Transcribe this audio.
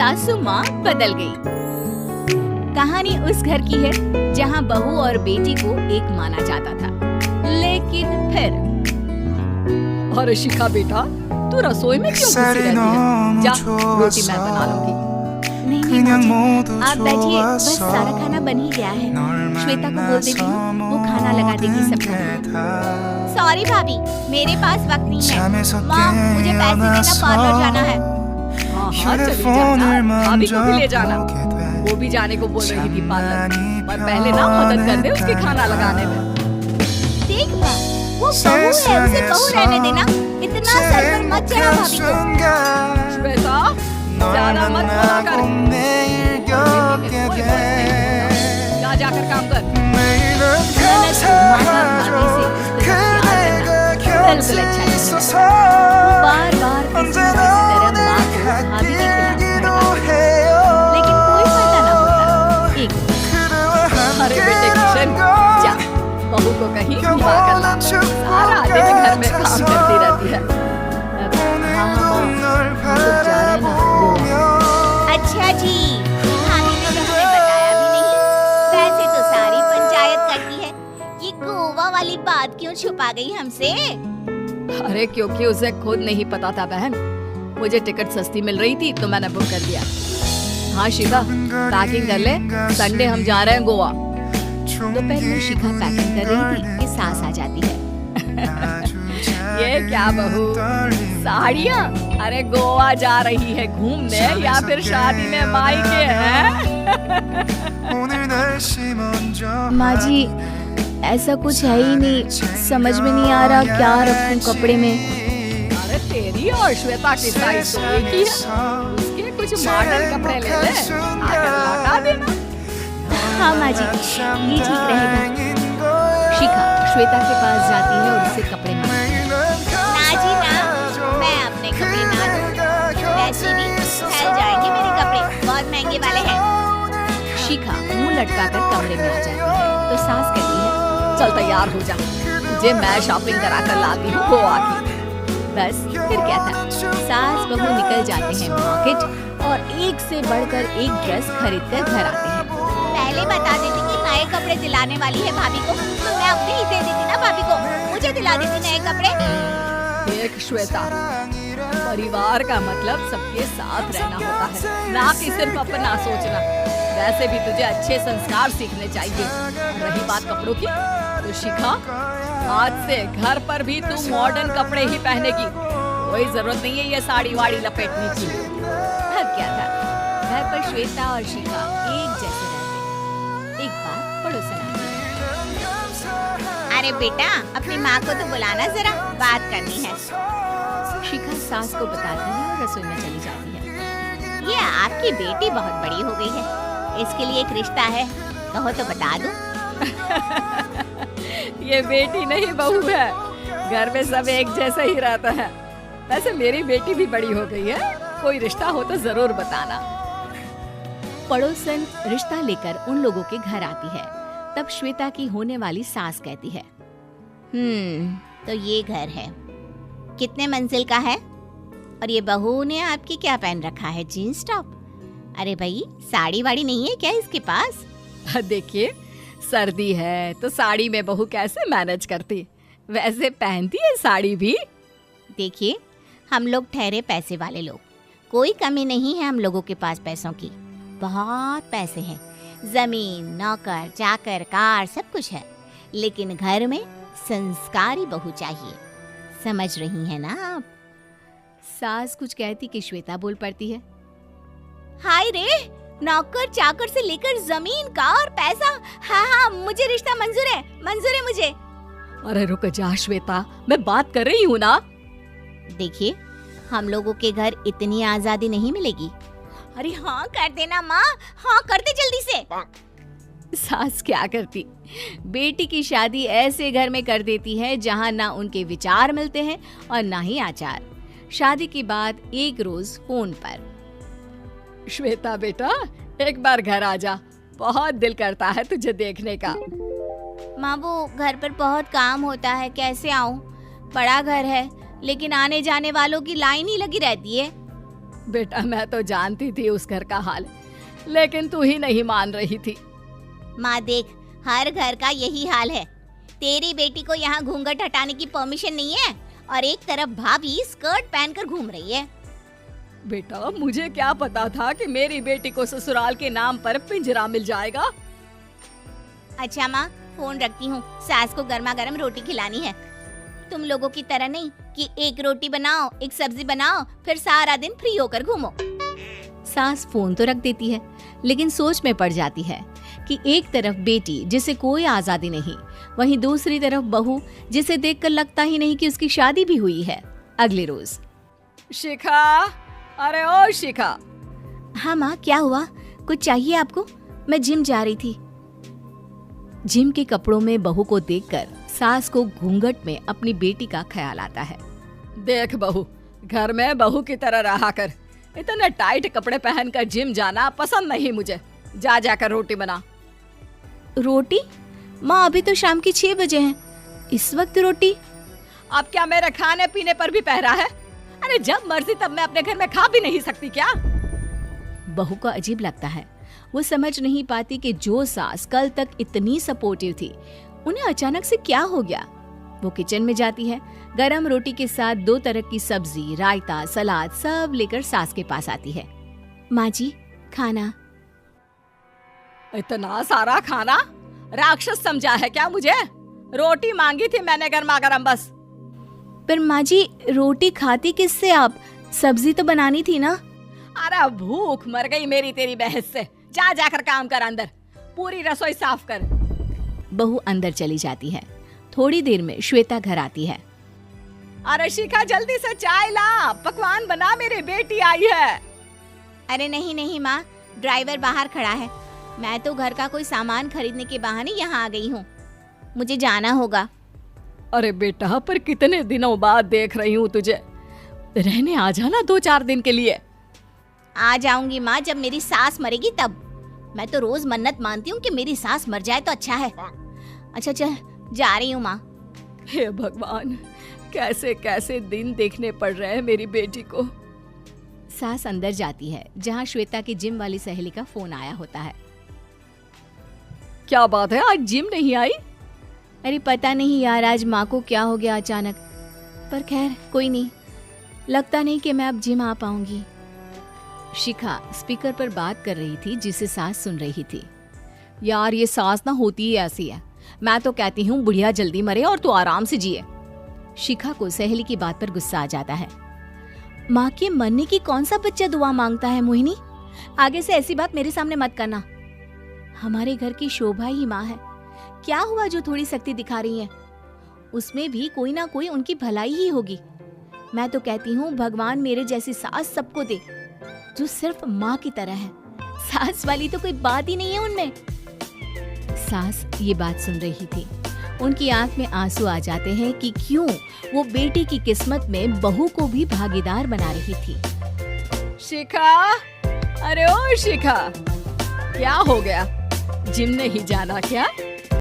सासू माँ बदल गई। कहानी उस घर की है जहाँ बहू और बेटी को एक माना जाता था, लेकिन फिर। अरे शिखा बेटा, तू रसोई में क्यों घुसी रहती है? जा, रोटी मैं बना लूंगी। नहीं माँ, आप बैठिए, बस सारा खाना बन ही गया है। श्वेता को बोल देती हूँ, वो खाना लगा देगी सबका। सॉरी भाभी, मेरे पास वक्त नहीं है। माँ, मुझे पैसे देना, पार्लर जाना है। हाँ चली जाना, भाभी को भी ले जाना। वो भी जाने को बोल रही थी पार्लर, पर पहले ना मदद कर दे उसके खाना लगाने में। देख माँ, वो बहू है, उसे बहू रहने देना। इतना सर पर मत चढ़ा भाभी को। श्वेता, ज्यादा मत बोला कर। जा जाकर काम कर। बिल्कुल अच्छा नहीं। बार-बार किसी तरह माँ को भाभी के खिलाफ भड़का, लेकिन कोई फायदा ना होता। अरे बेटे किशन, जा, बहू को कहीं घुमा कर ला। सारा दिन घर में काम करती रहती है। हाँ माँ, हम लोग जा रहे हैं ना गोवा। अच्छा जी, भाभी ने तो हमें बताया भी नहीं। वैसे तो सारी पंचायत करती है, ये गोवा वाली बात क्यों छुपा गई हमसे? अरे क्योंकि उसे खुद नहीं पता था बहन। मुझे टिकट सस्ती मिल रही थी तो मैंने बुक कर दिया। हाँ शिखा, पैकिंग कर ले, संडे हम जा रहे हैं गोवा। दोपहर में शिखा पैकिंग कर रही थी कि सास आ जाती है। ये क्या बहू, साड़ियाँ? अरे गोवा जा रही है घूमने या फिर शादी में मायके हैं? माँ जी, ऐसा कुछ है ही नहीं, समझ में नहीं आ रहा क्या रखूं कपड़े में। अरे तेरी और श्वेता की साइज तो एक ही है, उसके कुछ मॉडर्न कपड़े ले ले, आकर लौटा देना। हाँ माँ जी, ये ठीक रहेगा। शिखा श्वेता के पास जाती है और उसे कपड़े मांगती है। ना जी ना, मैं अपने कपड़े ना दूं, वैसे भी फैल जाएंगे मेरे कपड़े, बहुत महंगे वाले हैं। शिखा मुंह लटकाकर कमरे में आ जाती है तो सास कहती है, चल तैयार हो जा, तुझे मैं शॉपिंग करा कर लाती हूँ गोवा की। बस फिर क्या था, सास बहू निकल जाते हैं मार्केट और एक से बढ़कर एक ड्रेस खरीद कर घर आते हैं। पहले बता देती कि नए कपड़े दिलाने वाली है भाभी को, तो मैं अपने ही दे देती ना भाभी को, मुझे दिला देती नए कपड़े। देख श्वेता, परिवार का मतलब सबके साथ रहना होता है, ना कि सिर्फ अपना सोचना। वैसे भी तुझे अच्छे संस्कार सीखने चाहिए। रही बात कपड़ों की, तो शिखा, आज से घर पर भी तू मॉडर्न कपड़े ही पहनेगी। कोई जरूरत नहीं है ये साड़ी वाड़ी लपेटने की। अब क्या था, घर पर श्वेता और शिखा एक जैसे रहते। एक बार पड़ोसन आती है। अरे बेटा, अपनी माँ को तो बुलाना जरा, बात करनी है। शिखा सास को बताती है और रसोई में चली जाती है। ये आपकी बेटी बहुत बड़ी हो गई है, इसके लिए एक रिश्ता है, कहो तो बता दूं। ये बेटी नहीं बहू है, घर में सब एक जैसा ही रहता है। वैसे मेरी बेटी भी बड़ी हो गई है, कोई रिश्ता हो तो जरूर बताना। पड़ोसन रिश्ता लेकर उन लोगों के घर आती है। तब श्वेता की होने वाली सास कहती है, तो ये घर है, कितने मंजिल का है? और ये बहू ने आपकी क्या पहन रखा है, जीन्स टॉप? अरे भाई, साड़ी वाड़ी नहीं है क्या इसके पास? देखिए, सर्दी है तो साड़ी में बहू कैसे मैनेज करती, वैसे पहनती है साड़ी भी। देखिए, हम लोग ठहरे पैसे वाले लोग, कोई कमी नहीं है हम लोगों के पास पैसों की, बहुत पैसे हैं, जमीन, नौकर चाकर, कार, सब कुछ है, लेकिन घर में संस्कारी बहू चाहिए। समझ रही हैं ना आप? सास कुछ कहती कि श्वेता बोल पड़ती है, हाय रे, नौकर चाकर से लेकर जमीन, कार, पैसा, हाँ, मुझे रिश्ता मंजूर है मुझे। अरे रुक जा श्वेता, मैं बात कर रही हूँ ना। देखिए, हम लोगों के घर इतनी आजादी नहीं मिलेगी। अरे हाँ कर देना माँ, हाँ कर दे जल्दी से। सास क्या करती, बेटी की शादी ऐसे घर में कर देती है जहाँ ना उनके विचार मिलते हैं और ना ही आचार। शादी के बाद एक रोज फोन पर, श्वेता बेटा, एक बार घर आ जा, बहुत दिल करता है तुझे देखने का। माँ, वो घर पर बहुत काम होता है, कैसे आऊँ? बड़ा घर है, लेकिन आने जाने वालों की लाइन ही लगी रहती है। बेटा मैं तो जानती थी उस घर का हाल, लेकिन तू ही नहीं मान रही थी। माँ देख, हर घर का यही हाल है। तेरी बेटी को यहाँ घूंघट हटाने की परमिशन नहीं है और एक तरफ भाभी स्कर्ट पहनकर घूम रही है। बेटा मुझे क्या पता था कि मेरी बेटी को ससुराल के नाम पर पिंजरा मिल जाएगा। अच्छा माँ, फोन रखती हूँ, सास को गर्मा गर्म रोटी खिलानी है। तुम लोगों की तरह नहीं कि एक रोटी बनाओ, एक सब्जी बनाओ, फिर सारा दिन फ्री होकर घूमो। सास फोन तो रख देती है, लेकिन सोच में पड़ जाती है कि एक तरफ बेटी जिसे कोई आजादी नहीं, वहीं दूसरी तरफ बहू जिसे देखकर लगता ही नहीं कि उसकी शादी भी हुई है। अगले रोज। शिखा, अरे ओ शिखा। हाँ माँ, क्या हुआ? कुछ चाहिए आपको? मैं जिम जा रही थी। जिम के कपड़ों में बहू को देखकर सास को घूंघट में अपनी बेटी का ख्याल आता है। देख बहू, घर में बहू की तरह रहा कर। इतने टाइट कपड़े पहनकर जिम जाना पसंद नहीं मुझे। जा जाकर रोटी बना। रोटी? माँ अभी तो शाम की 6 बजे हैं, इस वक्त रोटी? अब क्या मेरे खाने पीने पर भी पहरा है? अरे जब मर्जी तब मैं अपने घर में खा भी नहीं सकती क्या? बहू को अजीब लगता है। वो समझ नहीं पाती कि जो सास कल तक इतनी सपोर्टिव थी, उन्हें अचानक से क्या हो गया। वो किचन में जाती है, गरम रोटी के साथ 2 तरह की सब्जी, रायता, सलाद सब लेकर सास के पास आती है। माँ जी, खाना। इतना सारा खाना? राक्षस समझा है क्या मुझे? रोटी मांगी थी मैंने गर्मा गर्म बस। पर माँ जी, रोटी खाती किससे आप? सब्जी तो बनानी थी ना। अरे भूख मर गई मेरी तेरी बहस से। जा जाकर काम कर, अंदर पूरी रसोई साफ कर। बहू अंदर चली जाती है। थोड़ी देर में श्वेता घर आती है। अरे शिखा, जल्दी से चाय ला, पकवान बना, मेरी बेटी आई है। अरे नहीं नहीं माँ, ड्राइवर बाहर खड़ा है। मैं तो घर का कोई सामान खरीदने के बहाने यहाँ आ गई हूँ, मुझे जाना होगा। अरे बेटा, पर कितने दिनों बाद देख रही हूँ तुझे, रहने आ जाना 2-4 दिन के लिए। आ जाऊंगी माँ, जब मेरी सास मरेगी तब। मैं तो रोज मन्नत मानती हूँ कि मेरी सास मर जाए तो अच्छा है। अच्छा चल, जा रही हूँ माँ। हे भगवान, कैसे कैसे दिन देखने पड़ रहे हैं मेरी बेटी को। सास अंदर जाती है, जहाँ श्वेता की जिम वाली सहेली का फोन आया होता है। क्या बात है, आज जिम नहीं आई? अरे पता नहीं यार, आज माँ को क्या हो गया अचानक। पर खैर कोई नहीं, लगता नहीं कि मैं अब जिम आ पाऊंगी। शिखा स्पीकर पर बात कर रही थी, जिसे सास सुन रही थी। यार ये सास ना होती ही ऐसी है। मैं तो कहती हूँ बुढ़िया जल्दी मरे और तू आराम से जिए। शिखा को सहेली की बात पर गुस्सा आ जाता है। माँ के मरने की कौन सा बच्चा दुआ मांगता है मोहिनी? आगे से ऐसी बात मेरे सामने मत करना। हमारे घर की शोभा ही माँ है। क्या हुआ जो थोड़ी सख्ती दिखा रही है? उसमें भी कोई ना कोई उनकी भलाई ही होगी। मैं तो कहती हूँ भगवान मेरे जैसी सास सबको दे, जो सिर्फ माँ की तरह है। सास वाली तो कोई बात ही नहीं है उनमें। सास ये बात सुन रही थी। उनकी आंख में आंसू आ जाते हैं कि क्यों वो बेटी की किस्मत में बहू को भी भागीदार बना रही थी। शिखा, अरे ओ शिखा, क्या हो गया? जिम नहीं जाना क्या?